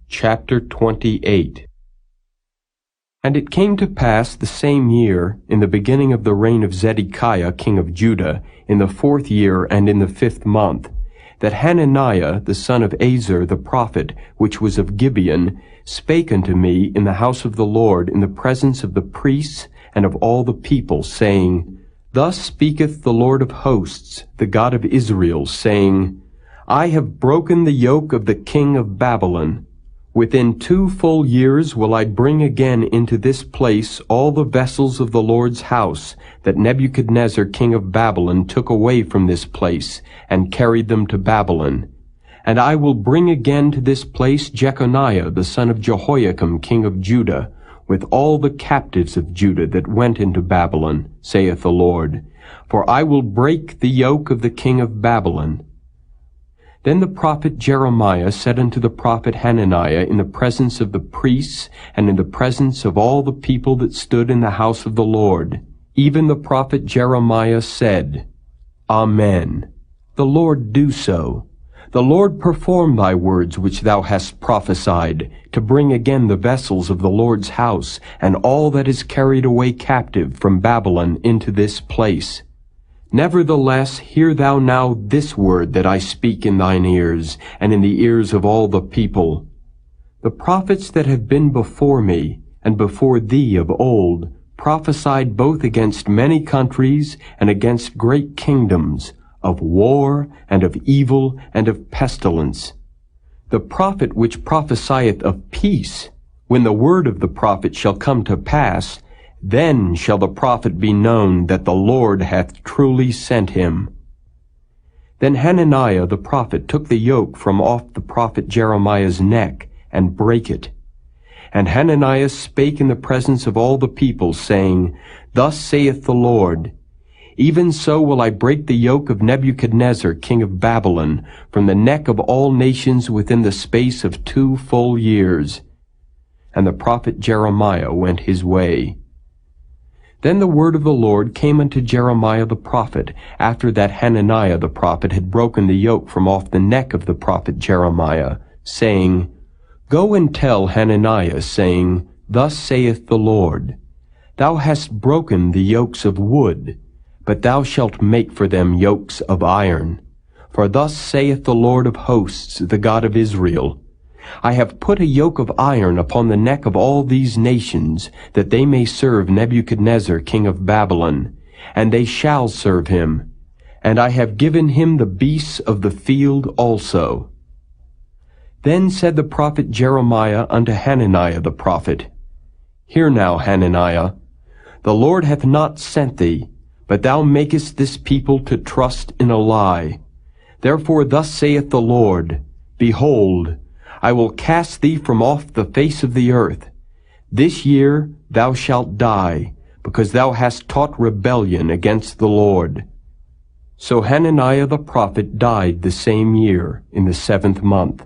Chapter 28. And it came to pass the same year, in the beginning of the reign of Zedekiah king of Judah, in the 4th year and in the 5th month, that Hananiah the son of Azur the prophet, which was of Gibeon, spake unto me in the house of the Lord in the presence of the priests and of all the people, saying, Thus speaketh the Lord of hosts, the God of Israel, saying, I have broken the yoke of the king of Babylon. Within 2 full years will I bring again into this place all the vessels of the Lord's house that Nebuchadnezzar king of Babylon took away from this place, and carried them to Babylon. And I will bring again to this place Jeconiah the son of Jehoiakim king of Judah, with all the captives of Judah that went into Babylon, saith the Lord. For I will break the yoke of the king of Babylon. Then the prophet Jeremiah said unto the prophet Hananiah in the presence of the priests and in the presence of all the people that stood in the house of the Lord, even the prophet Jeremiah said, Amen. The Lord do so. The Lord perform thy words which thou hast prophesied, to bring again the vessels of the Lord's house, and all that is carried away captive from Babylon into this place. Nevertheless, hear thou now this word that I speak in thine ears, and in the ears of all the people. The prophets that have been before me, and before thee of old, prophesied both against many countries, and against great kingdoms, of war, and of evil, and of pestilence. The prophet which prophesieth of peace, when the word of the prophet shall come to pass, then shall the prophet be known that the Lord hath truly sent him. Then Hananiah the prophet took the yoke from off the prophet Jeremiah's neck, and brake it. And Hananiah spake in the presence of all the people, saying, Thus saith the Lord, Even so will I break the yoke of Nebuchadnezzar king of Babylon from the neck of all nations within the space of 2 full years. And the prophet Jeremiah went his way. Then the word of the Lord came unto Jeremiah the prophet, after that Hananiah the prophet had broken the yoke from off the neck of the prophet Jeremiah, saying, Go and tell Hananiah, saying, Thus saith the Lord, Thou hast broken the yokes of wood, but thou shalt make for them yokes of iron. For thus saith the Lord of hosts, the God of Israel, I have put a yoke of iron upon the neck of all these nations, that they may serve Nebuchadnezzar king of Babylon, and they shall serve him. And I have given him the beasts of the field also. Then said the prophet Jeremiah unto Hananiah the prophet, Hear now, Hananiah, the Lord hath not sent thee, but thou makest this people to trust in a lie. Therefore thus saith the Lord, Behold, I will cast thee from off the face of the earth. This year thou shalt die, because thou hast taught rebellion against the Lord. So Hananiah the prophet died the same year, in the 7th month.